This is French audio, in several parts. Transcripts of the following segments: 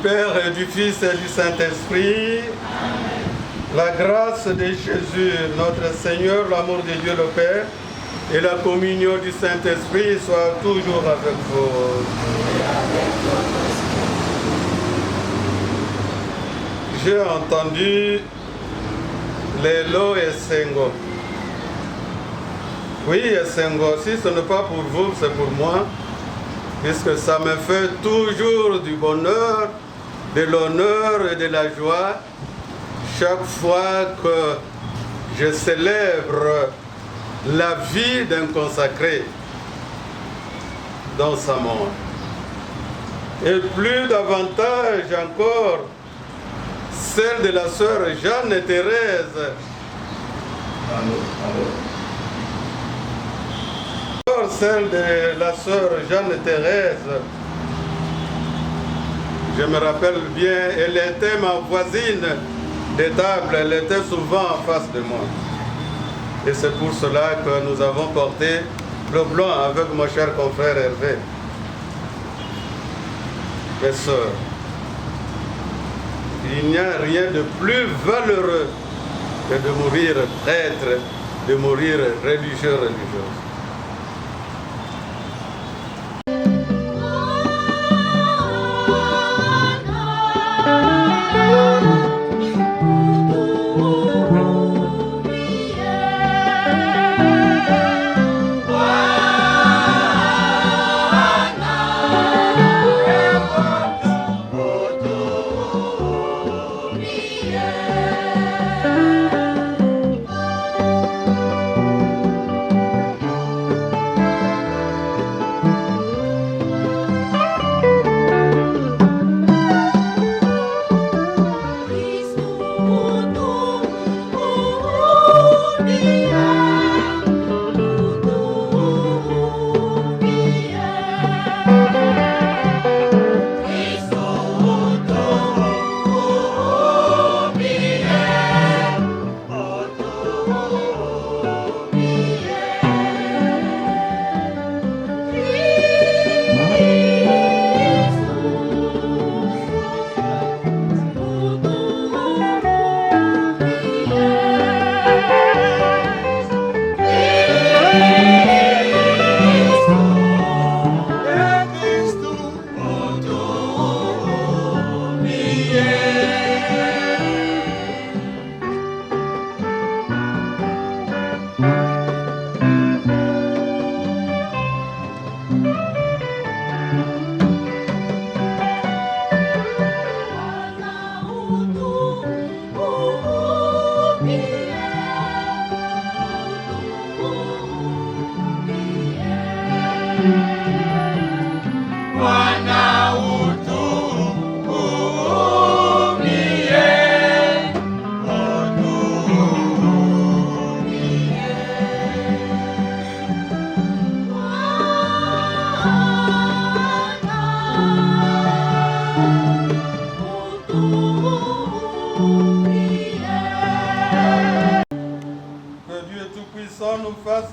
Père et du Fils et du Saint-Esprit, la grâce de Jésus, notre Seigneur, l'amour de Dieu le Père et la communion du Saint-Esprit soient toujours avec vous. J'ai entendu les lots et Sengo. Oui, Sengo, si ce n'est pas pour vous, c'est pour moi, puisque ça me fait toujours du bonheur, de l'honneur et de la joie chaque fois que je célèbre la vie d'un consacré dans sa mort. Et plus davantage encore, celle de la sœur Jeanne et Thérèse. Celle de la sœur Jeanne et Thérèse, je me rappelle bien, elle était ma voisine de table, elle était souvent en face de moi. Et c'est pour cela que nous avons porté le blanc avec mon cher confrère Hervé. Mes sœurs, il n'y a rien de plus valeureux que de mourir prêtre, de mourir religieux, religieuse.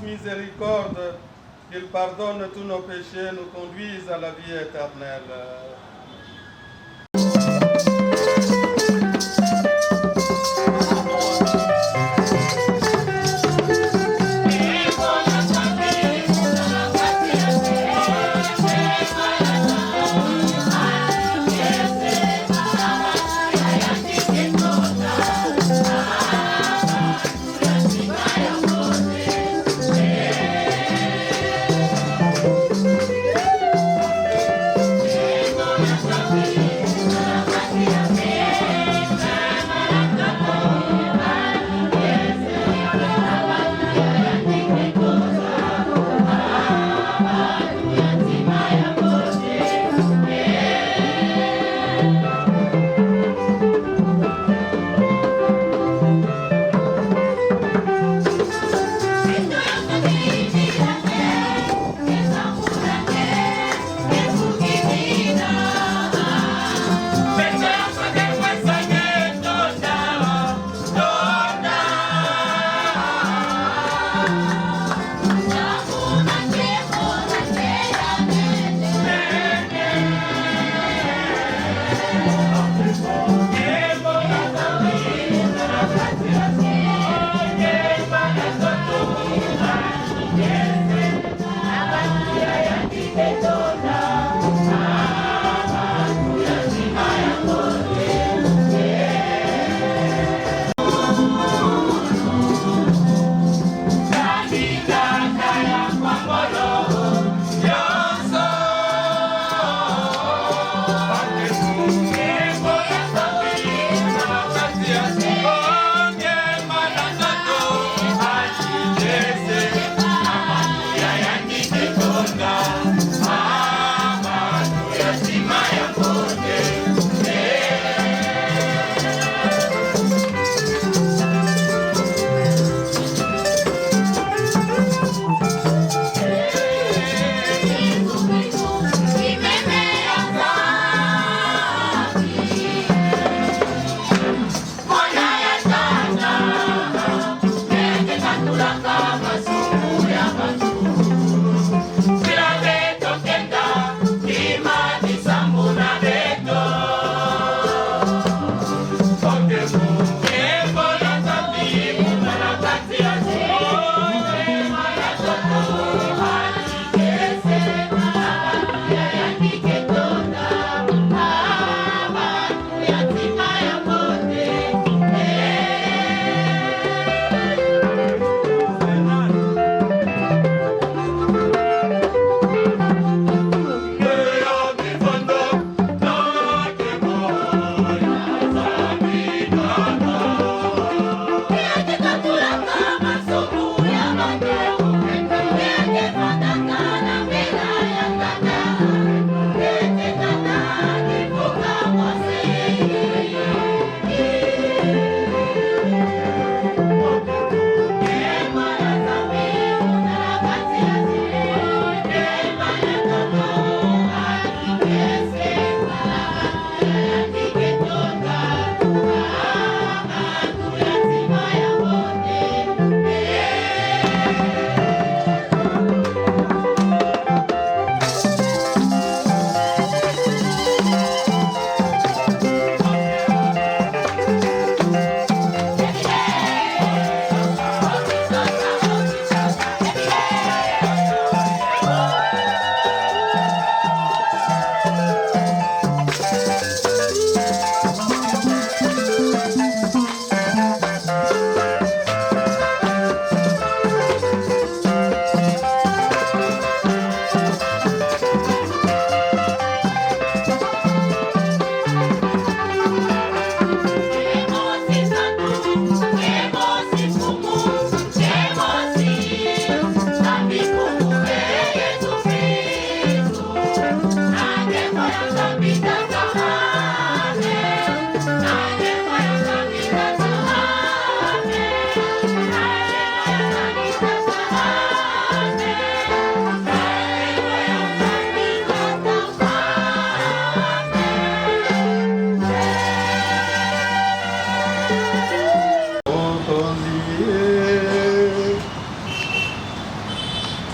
Miséricorde, qu'il pardonne tous nos péchés, nous conduise à la vie éternelle.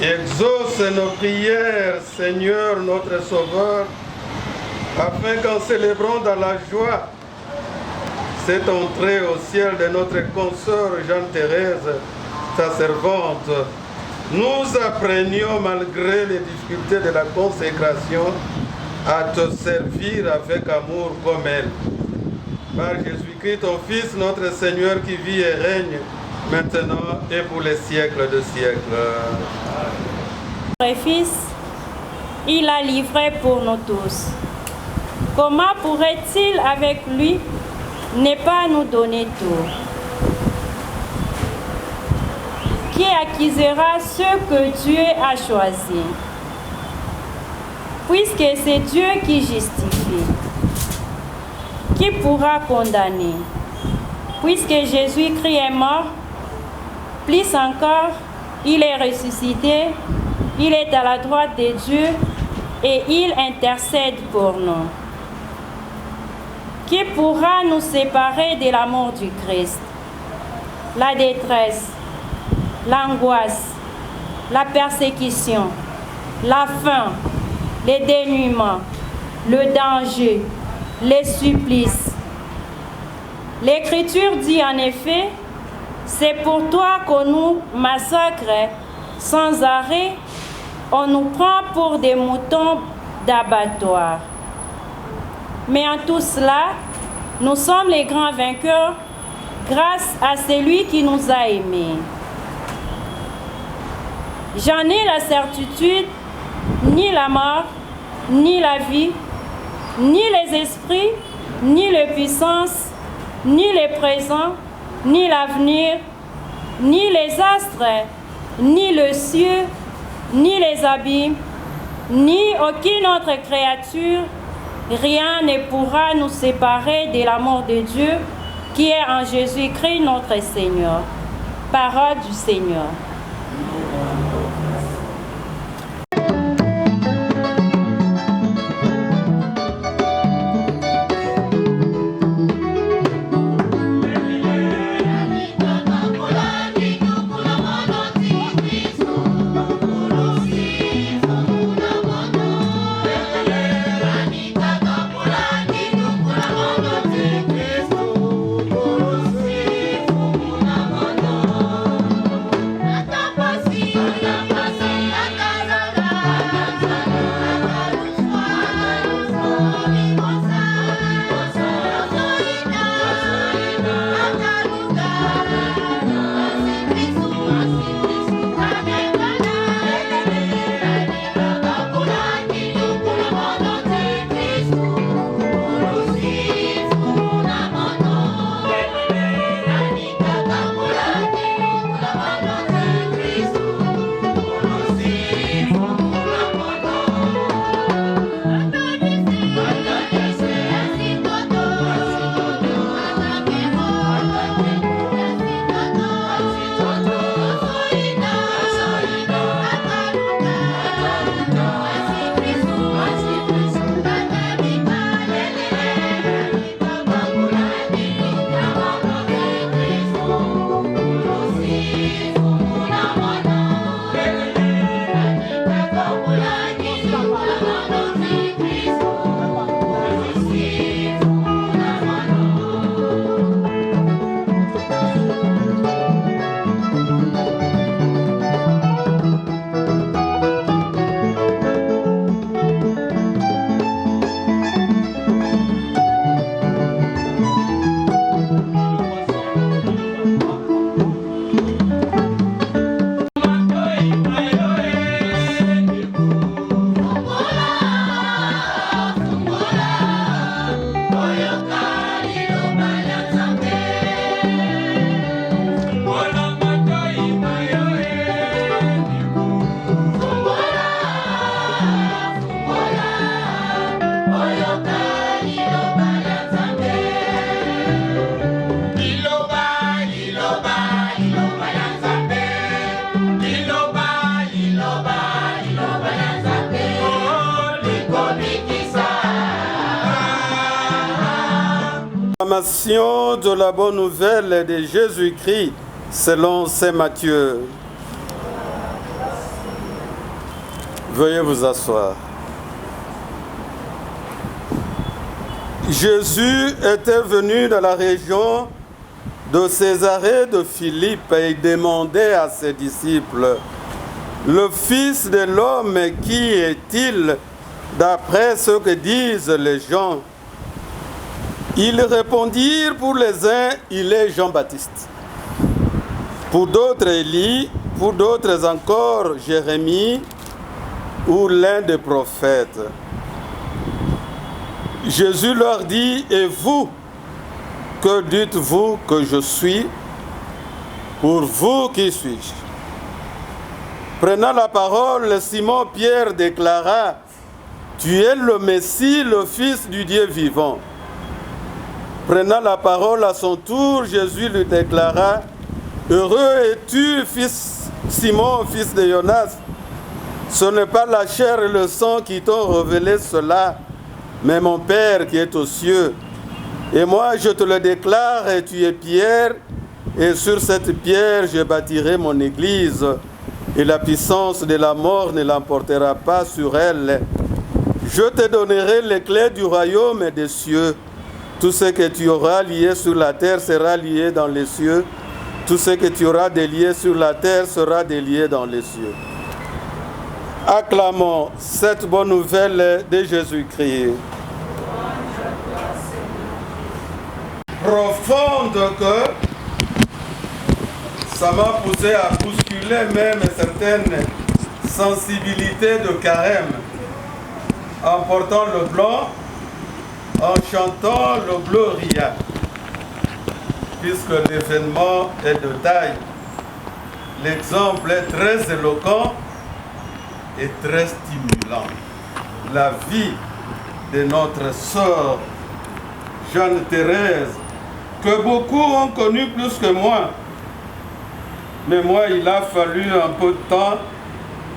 Exauce nos prières, Seigneur notre Sauveur, afin qu'en célébrant dans la joie cette entrée au ciel de notre consoeur Jeanne-Thérèse, sa servante, nous apprenions malgré les difficultés de la consécration à te servir avec amour comme elle. Par Jésus-Christ, ton Fils, notre Seigneur, qui vit et règne maintenant et pour les siècles de siècles. Notre Fils, il a livré pour nous tous. Comment pourrait-il avec lui ne pas nous donner tout? Qui accusera ceux que Dieu a choisis? Puisque c'est Dieu qui justifie. Qui pourra condamner? Puisque Jésus-Christ est mort, plus encore, il est ressuscité, il est à la droite de Dieu et il intercède pour nous. Qui pourra nous séparer de l'amour du Christ? La détresse, l'angoisse, la persécution, la faim, le dénuement, le danger, les supplices. L'Écriture dit en effet, c'est pour toi qu'on nous massacre sans arrêt, on nous prend pour des moutons d'abattoir. Mais en tout cela, nous sommes les grands vainqueurs grâce à celui qui nous a aimés. J'en ai la certitude, ni la mort, ni la vie, ni les esprits, ni les puissances, ni le présent, ni l'avenir, ni les astres, ni le ciel, ni les abîmes, ni aucune autre créature, rien ne pourra nous séparer de l'amour de Dieu qui est en Jésus-Christ notre Seigneur. Parole du Seigneur. Proclamation de la bonne nouvelle de Jésus-Christ selon saint Matthieu. Veuillez vous asseoir. Jésus était venu dans la région de Césarée de Philippe et il demandait à ses disciples, « Le Fils de l'homme, qui est-il d'après ce que disent les gens ?» Ils répondirent, pour les uns, il est Jean-Baptiste. Pour d'autres, Élie, pour d'autres encore, Jérémie ou l'un des prophètes. Jésus leur dit, « Et vous, que dites-vous que je suis? Pour vous, qui suis-je » Prenant la parole, Simon-Pierre déclara, « Tu es le Messie, le Fils du Dieu vivant. » Prenant la parole à son tour, Jésus lui déclara, « Heureux es-tu, fils Simon, fils de Jonas. Ce n'est pas la chair et le sang qui t'ont révélé cela, mais mon Père qui est aux cieux. Et moi, je te le déclare, et tu es Pierre, et sur cette pierre, je bâtirai mon église, et la puissance de la mort ne l'emportera pas sur elle. Je te donnerai les clés du royaume des cieux. Tout ce que tu auras lié sur la terre sera lié dans les cieux. Tout ce que tu auras délié sur la terre sera délié dans les cieux. » Acclamons cette bonne nouvelle de Jésus-Christ. Profonde que ça m'a poussé à bousculer même certaines sensibilités de carême en portant le blanc, en chantant le Gloria, puisque l'événement est de taille. L'exemple est très éloquent et très stimulant. La vie de notre sœur Jeanne-Thérèse, que beaucoup ont connue plus que moi. Mais moi, il a fallu un peu de temps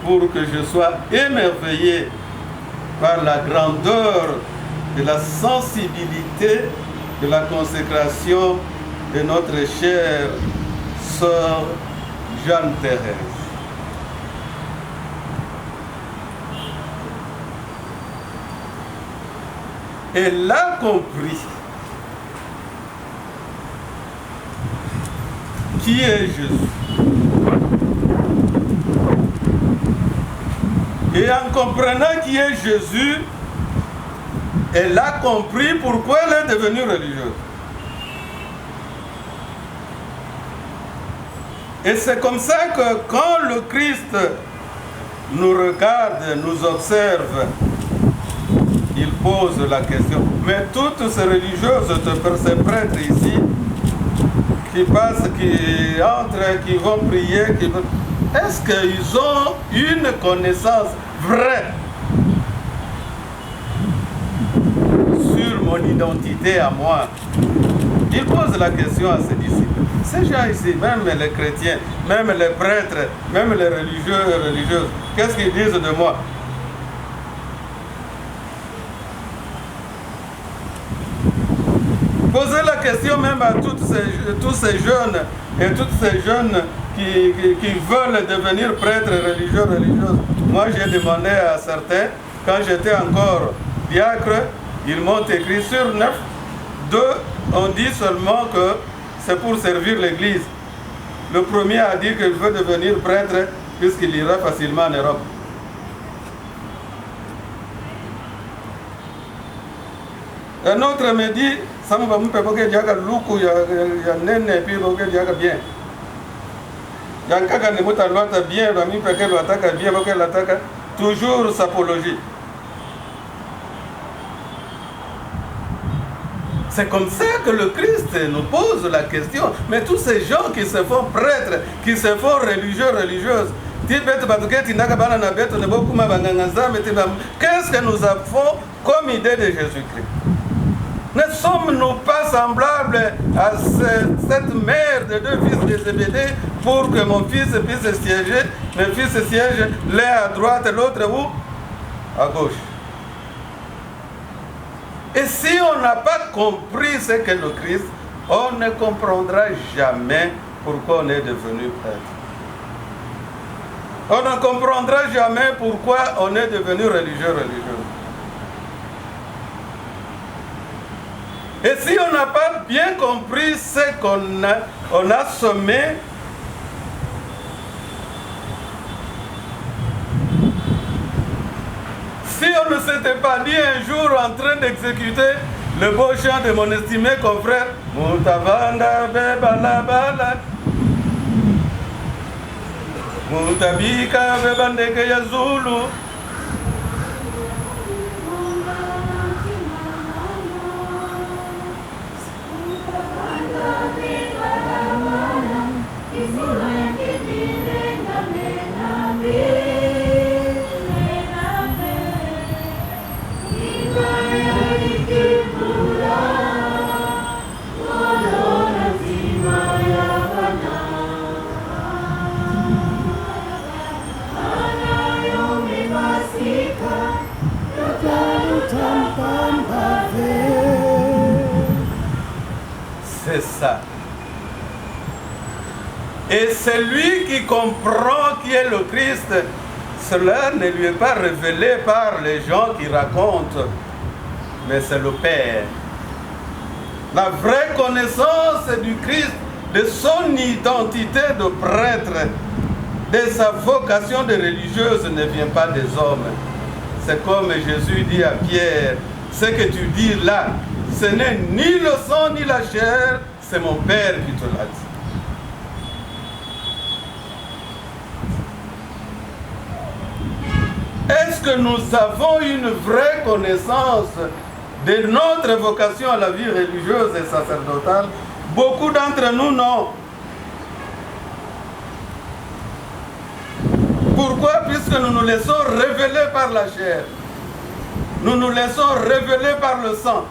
pour que je sois émerveillé par la grandeur de la sensibilité de la consécration de notre chère sœur Jeanne-Thérèse. Elle a compris qui est Jésus. Et en comprenant qui est Jésus, elle a compris pourquoi elle est devenue religieuse. Et c'est comme ça que quand le Christ nous regarde, nous observe, il pose la question. Mais toutes ces religieuses, ces prêtres ici, qui passent, qui entrent, qui vont prier, est-ce qu'ils ont une connaissance vraie sur mon identité à moi? Il pose la question à ses disciples. Ces gens ici, même les chrétiens, même les prêtres, même les religieux et religieuses, qu'est-ce qu'ils disent de moi? Posez la question même à tous ces jeunes et toutes ces jeunes qui veulent devenir prêtres, religieux, religieuses. Moi, j'ai demandé à certains, quand j'étais encore diacre, ils m'ont écrit sur 9, 2, on dit seulement que c'est pour servir l'Église. Le premier a dit qu'il veut devenir prêtre puisqu'il ira facilement en Europe. Un autre me dit, ça me va me faire que diaga luku ya nene puis que diaga bien. Yankaka ne mota loata bien, va mi peke lo ataka bien, que l'attaque toujours s'apologie. C'est comme ça que le Christ nous pose la question. Mais tous ces gens qui se font prêtres, qui se font religieux, religieuses, qu'est-ce que nous avons comme idée de Jésus-Christ? Ne sommes-nous pas semblables à cette mère de deux fils de Zébédée pour que mon fils puisse siéger, mes fils siègent l'un à droite et l'autre où? À gauche. Et si on n'a pas compris ce qu'est le Christ, on ne comprendra jamais pourquoi on est devenu prêtre. On ne comprendra jamais pourquoi on est devenu religieux. Et si on n'a pas bien compris ce qu'on a semé, si on ne s'était pas dit un jour en train d'exécuter le beau chant de mon estimé confrère, Mutabanda bebalabala, Mutabika bebandeke ya Zulu, c'est ça. Et celui qui comprend qui est le Christ, cela ne lui est pas révélé par les gens qui racontent, mais c'est le Père. La vraie connaissance du Christ, de son identité de prêtre, de sa vocation de religieuse ne vient pas des hommes. C'est comme Jésus dit à Pierre, ce que tu dis là, ce n'est ni le sang ni la chair, c'est mon Père qui te l'a dit. Est-ce que nous avons une vraie connaissance de notre vocation à la vie religieuse et sacerdotale? Beaucoup d'entre nous, non. Pourquoi? Puisque nous nous laissons révéler par la chair. Nous nous laissons révéler par le sang.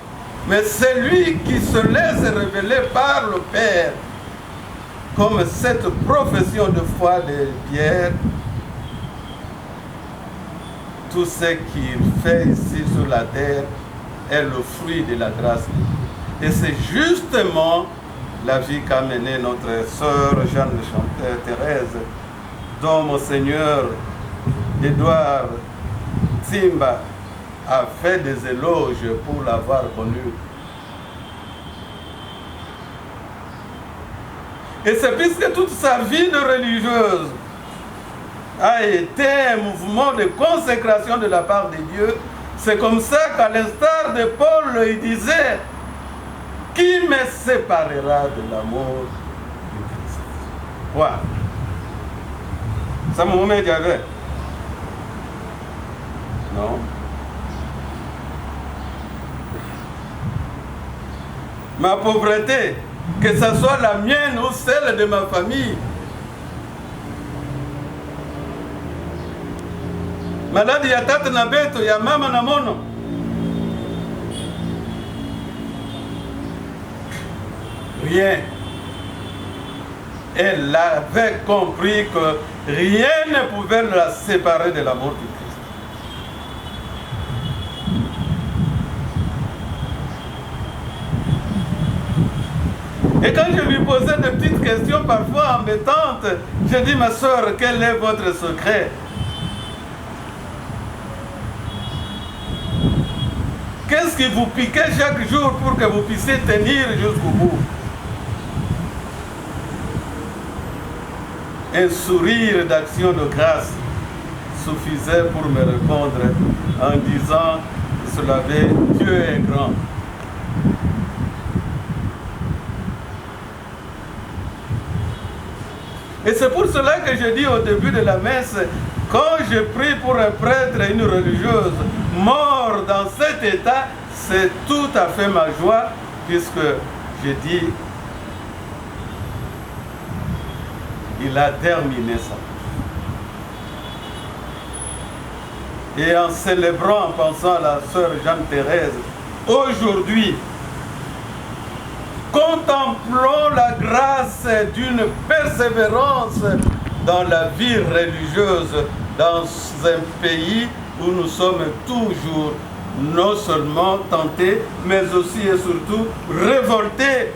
Mais celui qui se laisse révéler par le Père, comme cette profession de foi de Pierre, tout ce qu'il fait ici sur la terre est le fruit de la grâce de Dieu. Et c'est justement la vie qu'a menée notre sœur Jeanne Thérèse, dont Monseigneur Édouard Tsimba a fait des éloges pour l'avoir connue. Et c'est puisque toute sa vie de religieuse a été un mouvement de consécration de la part de Dieu, c'est comme ça qu'à l'instar de Paul, il disait: qui me séparera de l'amour du Christ? Voilà. Ça me met avec. Non. Ma pauvreté, que ce soit la mienne ou celle de ma famille, maladi ya tata na beto, ya mama na mono, rien. Elle avait compris que rien ne pouvait la séparer de l'amour du Christ. Et quand je lui posais des petites questions parfois embêtantes, je dis: ma soeur, quel est votre secret? Qu'est-ce qui vous piquait chaque jour pour que vous puissiez tenir jusqu'au bout? Un sourire d'action de grâce suffisait pour me répondre en disant: se laver, Dieu est grand. Et c'est pour cela que je dis au début de la messe, quand je prie pour un prêtre et une religieuse mort dans cet état, c'est tout à fait ma joie, puisque je dis: il a terminé ça. Et en célébrant, en pensant à la sœur Jeanne Thérèse, aujourd'hui, contemplons la grâce d'une persévérance dans la vie religieuse dans un pays où nous sommes toujours non seulement tentés, mais aussi et surtout révoltés.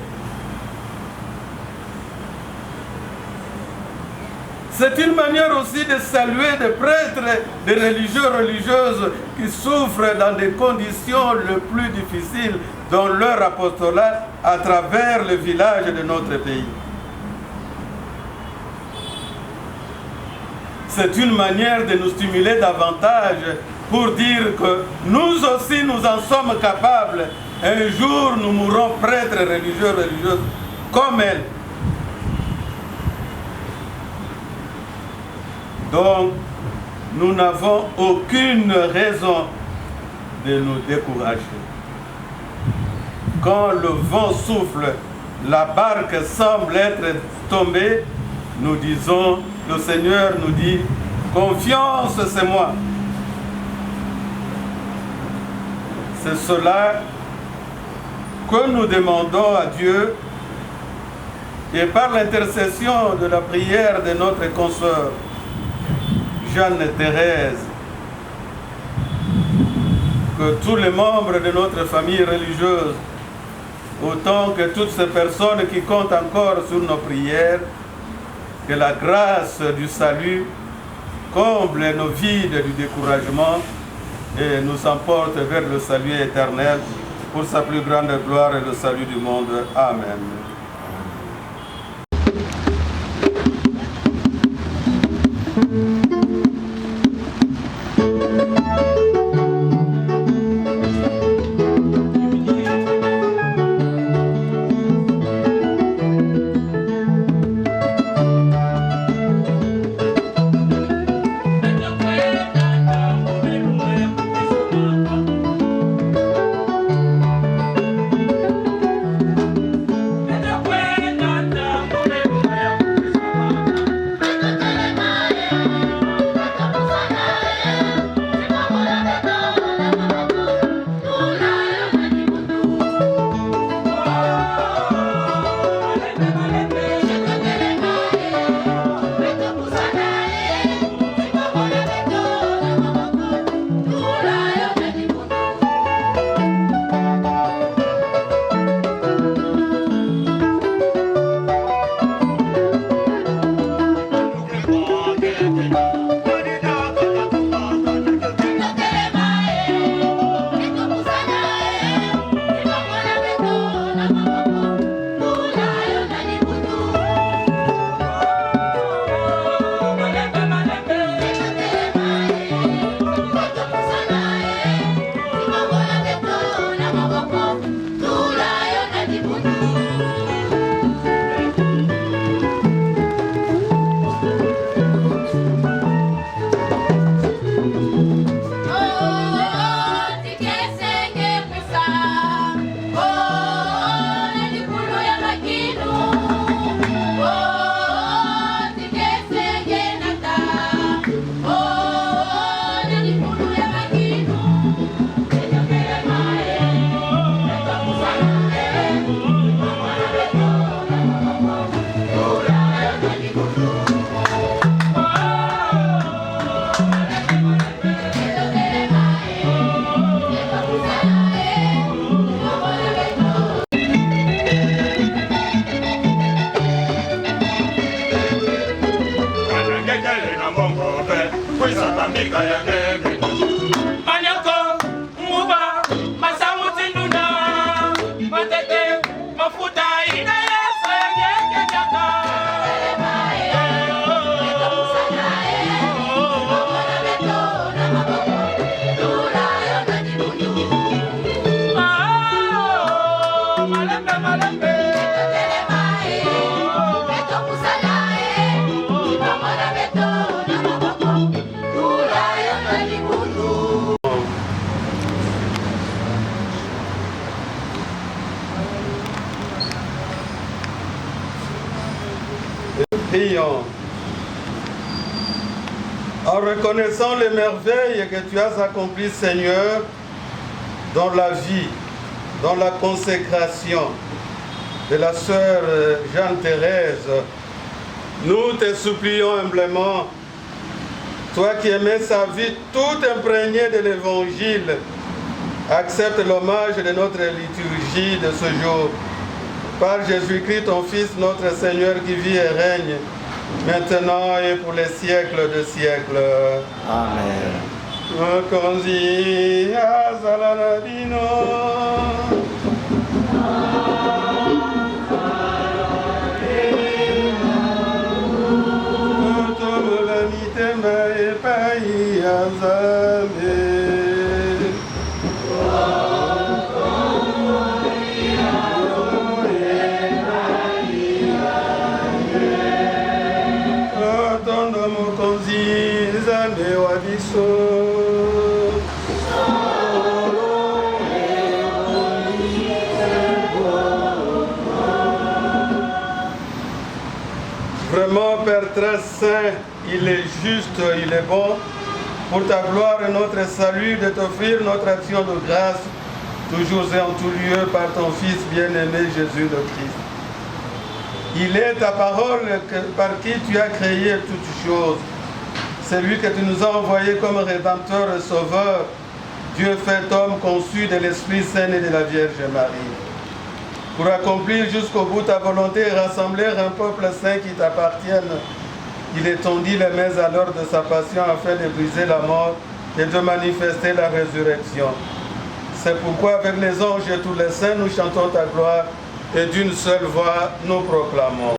C'est une manière aussi de saluer des prêtres, des religieux, religieuses qui souffrent dans des conditions les plus difficiles dans leur apostolat à travers le village de notre pays. C'est une manière de nous stimuler davantage pour dire que nous aussi nous en sommes capables. Un jour nous mourrons prêtres, religieux, religieuses comme elles. Donc, nous n'avons aucune raison de nous décourager. Quand le vent souffle, la barque semble être tombée, nous disons, le Seigneur nous dit, confiance, c'est moi. C'est cela que nous demandons à Dieu et par l'intercession de la prière de notre consoeur, Jeanne-Thérèse, que tous les membres de notre famille religieuse, autant que toutes ces personnes qui comptent encore sur nos prières, que la grâce du salut comble nos vides du découragement et nous emporte vers le salut éternel pour sa plus grande gloire et le salut du monde. Amen. Prions. En reconnaissant les merveilles que tu as accomplies, Seigneur, dans la vie, dans la consécration de la sœur Jeanne-Thérèse, nous te supplions humblement, toi qui aimais sa vie toute imprégnée de l'Évangile, accepte l'hommage de notre liturgie de ce jour. Par Jésus-Christ, ton Fils, notre Seigneur, qui vit et règne maintenant et pour les siècles de siècles. Amen. Mokonzi azala bino. Otomola mitema epai ya Nzambe. Otondo mokonzi Nzambe wa biso. Vraiment, Père très saint, il est juste, il est bon, pour ta gloire et notre salut, de t'offrir notre action de grâce, toujours et en tout lieu, par ton Fils bien-aimé Jésus le Christ. Il est ta parole par qui tu as créé toutes choses. C'est lui que tu nous as envoyé comme Rédempteur et Sauveur, Dieu fait homme conçu de l'Esprit Saint et de la Vierge Marie. Pour accomplir jusqu'au bout ta volonté et rassembler un peuple saint qui t'appartienne, il étendit les mains à l'heure de sa passion afin de briser la mort et de manifester la résurrection. C'est pourquoi avec les anges et tous les saints, nous chantons ta gloire et d'une seule voix, nous proclamons.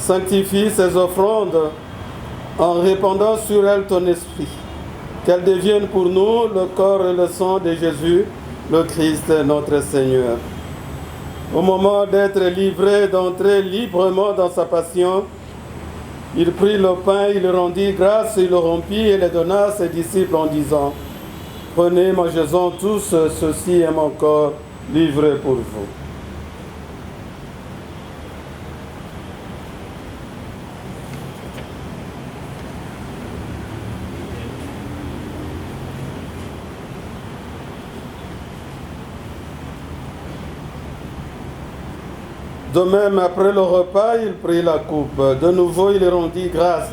Sanctifie ces offrandes en répandant sur elles ton esprit, qu'elles deviennent pour nous le corps et le sang de Jésus, le Christ, notre Seigneur. Au moment d'être livré, d'entrer librement dans sa passion, il prit le pain, il rendit grâce, il le rompit et le donna à ses disciples en disant: Prenez, mangez-en tous, ceci est mon corps livré pour vous. De même, après le repas, il prit la coupe. De nouveau, il rendit grâce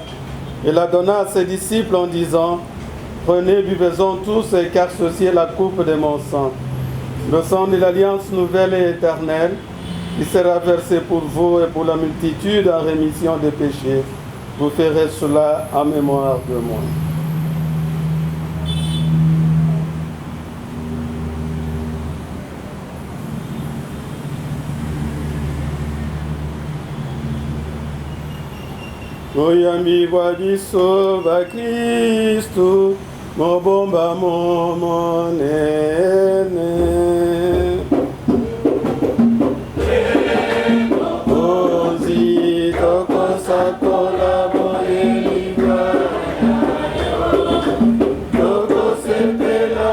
et la donna à ses disciples en disant: Prenez, buvez-en tous, car ceci est la coupe de mon sang. Le sang de l'alliance nouvelle et éternelle, qui sera versé pour vous et pour la multitude en rémission des péchés. Vous ferez cela en mémoire de moi. Oyamibwa biso ba Kristu mobomba monene ozi tokosa kolaboyelibwa tokosepela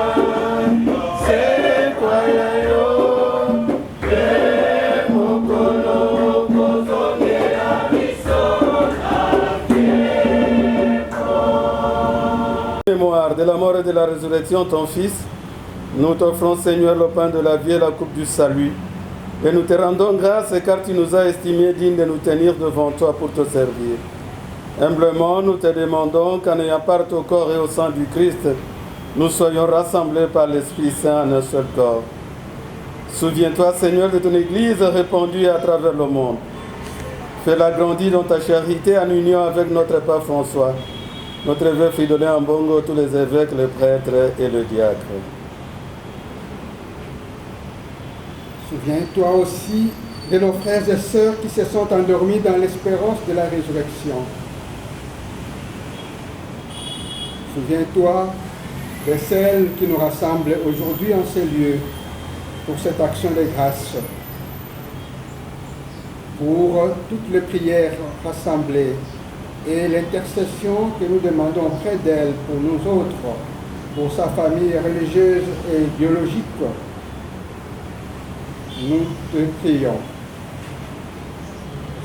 sekwaya yo mokolo kozongela biso. Mémoire de la mort et de la résurrection, ton Fils, nous t'offrons, Seigneur, le pain de la vie et la coupe du salut. Et nous te rendons grâce car tu nous as estimés dignes de nous tenir devant toi pour te servir. Humblement, nous te demandons qu'en ayant part au corps et au sang du Christ, nous soyons rassemblés par l'Esprit Saint en un seul corps. Souviens-toi, Seigneur, de ton Église répandue à travers le monde. Fais-la grandir dans ta charité en union avec notre Pape François, notre évêque Fridolin Ambongo, tous les évêques, les prêtres et le diacre. Souviens-toi aussi de nos frères et sœurs qui se sont endormis dans l'espérance de la résurrection. Souviens-toi de celles qui nous rassemblent aujourd'hui en ces lieux pour cette action de grâce, pour toutes les prières rassemblées et l'intercession que nous demandons auprès d'elle pour nous autres, pour sa famille religieuse et biologique. Nous te prions.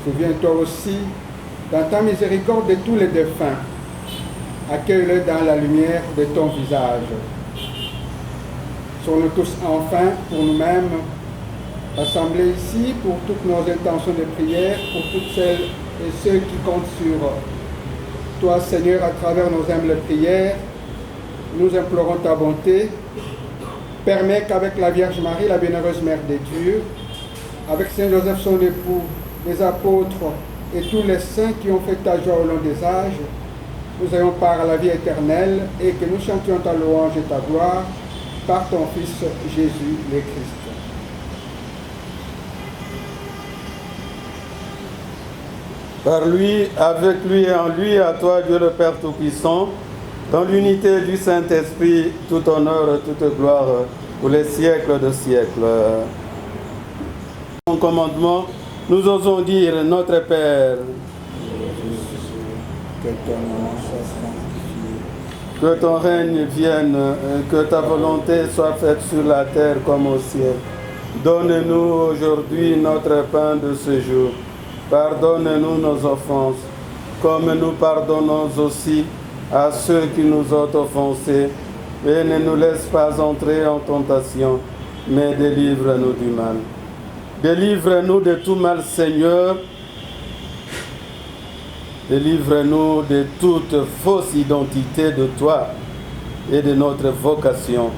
Souviens-toi aussi, dans ta miséricorde, de tous les défunts. Accueille-les dans la lumière de ton visage. Sois-nous tous enfin, pour nous-mêmes, rassemblés ici, pour toutes nos intentions de prière, pour toutes celles et ceux qui comptent sur toi, Seigneur, à travers nos humbles prières. Nous implorons ta bonté. Permets qu'avec la Vierge Marie, la bienheureuse Mère de Dieu, avec Saint Joseph son époux, les apôtres et tous les saints qui ont fait ta joie au long des âges, nous ayons part à la vie éternelle et que nous chantions ta louange et ta gloire par ton Fils Jésus le Christ. Par lui, avec lui et en lui, à toi, Dieu le Père Tout-Puissant, dans l'unité du Saint-Esprit, tout honneur, toute gloire, pour les siècles de siècles. Ton commandement, nous osons dire, notre Père, Que ton nom soit sanctifié, que ton règne vienne, que ta volonté soit faite sur la terre comme au ciel. Donne-nous aujourd'hui notre pain de ce jour. Pardonne-nous nos offenses, comme nous pardonnons aussi à ceux qui nous ont offensés. Et ne nous laisse pas entrer en tentation, mais délivre-nous du mal. Délivre-nous de tout mal, Seigneur. Délivre-nous de toute fausse identité de toi et de notre vocation.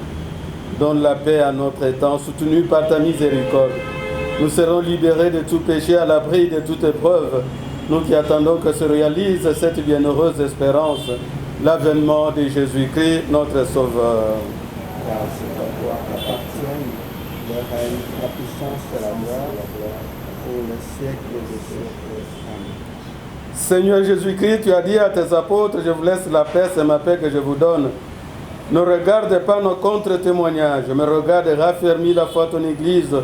Donne la paix à notre temps, soutenu par ta miséricorde. Nous serons libérés de tout péché, à l'abri de toute épreuve. Nous qui attendons que se réalise cette bienheureuse espérance, l'avènement de Jésus-Christ, notre Sauveur. car c'est à toi qu'appartiennent le règne, la puissance et la gloire pour les siècles des siècles. Amen. Seigneur Jésus-Christ, tu as dit à tes apôtres, je vous laisse la paix, c'est ma paix que je vous donne. Ne regarde pas nos contre-témoignages, mais regarde et raffermis la foi de ton Église,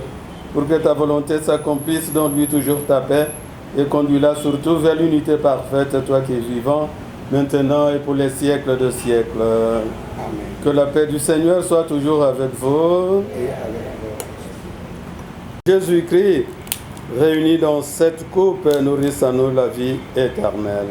pour que ta volonté s'accomplisse, donne-lui toujours ta paix, et conduis-la surtout vers l'unité parfaite, toi qui es vivant, maintenant et pour les siècles de siècles. Amen. Que la paix du Seigneur soit toujours avec vous. Et avec vous. Jésus-Christ, réunis dans cette coupe, nourrisse à nous la vie éternelle.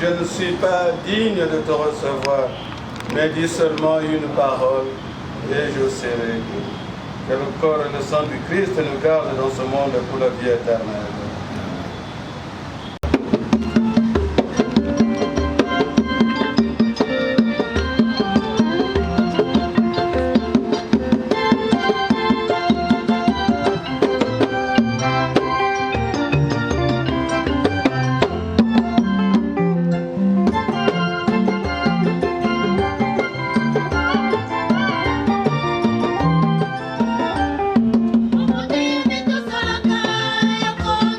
Je ne suis pas digne de te recevoir, mais dis seulement une parole et je serai guéri. Que le corps et le sang du Christ nous gardent dans ce monde pour la vie éternelle. Con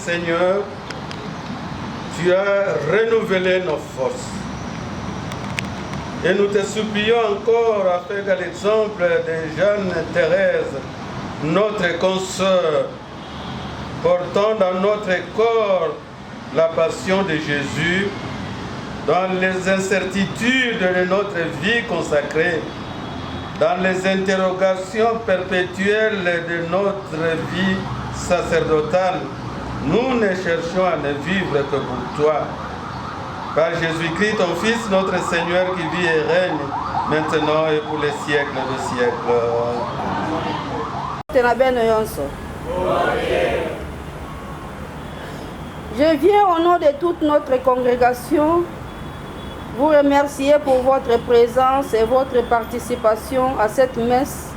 Seigneur, tu as renouvelé nos forces. Et nous te supplions encore afin qu'à l'exemple de Jeanne Thérèse, notre consoeur, portant dans notre corps la passion de Jésus, dans les incertitudes de notre vie consacrée, dans les interrogations perpétuelles de notre vie sacerdotale, nous ne cherchons à ne vivre que pour toi. Par Jésus-Christ, ton Fils, notre Seigneur, qui vit et règne maintenant et pour les siècles des siècles. Je viens au nom de toute notre congrégation vous remercier pour votre présence et votre participation à cette messe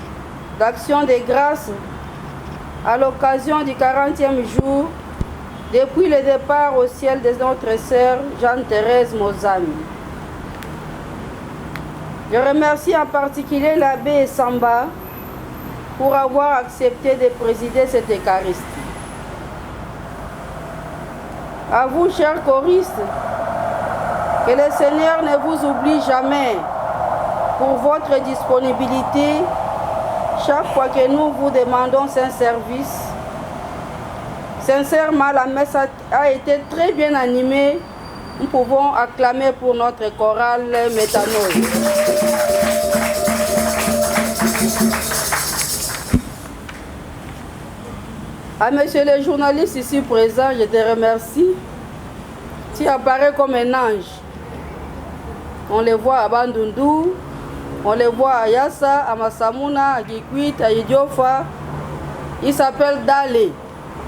d'action de grâce à l'occasion du 40e jour depuis le départ au ciel de notre sœur Jeanne-Thérèse Mozami. Je remercie en particulier l'abbé Samba pour avoir accepté de présider cette Eucharistie. À vous, chers choristes, que le Seigneur ne vous oublie jamais pour votre disponibilité chaque fois que nous vous demandons un service. Sincèrement, la messe a été très bien animée. Nous pouvons acclamer pour notre chorale Métanoï. À monsieur le journaliste ici présent, je te remercie. Tu apparais comme un ange. On les voit à Bandundu, on les voit à Yassa, à Massamuna, à Gikwit, à Idiofa. Il s'appelle Dale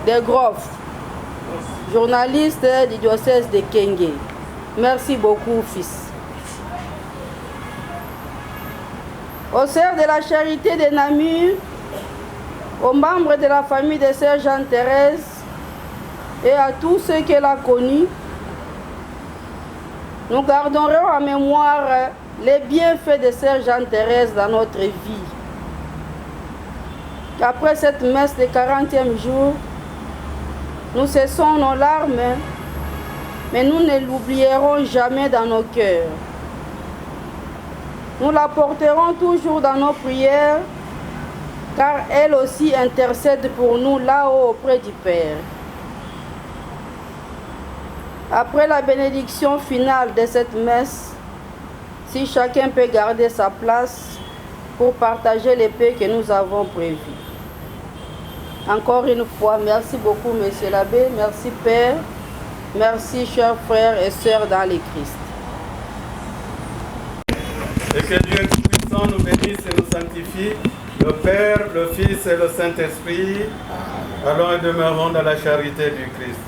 de Groff, journaliste du diocèse de Kenge. Merci beaucoup, fils. Aux sœurs de la charité de Namur, aux membres de la famille de sœur Jeanne-Thérèse et à tous ceux qu'elle a connus, nous garderons en mémoire les bienfaits de sœur Jeanne-Thérèse dans notre vie. Qu'après cette messe de 40e jour, nous cessons nos larmes, mais nous ne l'oublierons jamais dans nos cœurs. Nous la porterons toujours dans nos prières, car elle aussi intercède pour nous là-haut auprès du Père. Après la bénédiction finale de cette messe, si chacun peut garder sa place pour partager les paix que nous avons prévues. Encore une fois, merci beaucoup, Monsieur l'abbé, merci Père, merci chers frères et sœurs dans le Christ. Et que Dieu Tout-Puissant nous bénisse et nous sanctifie, le Père, le Fils et le Saint-Esprit. Allons et demeurons dans la charité du Christ.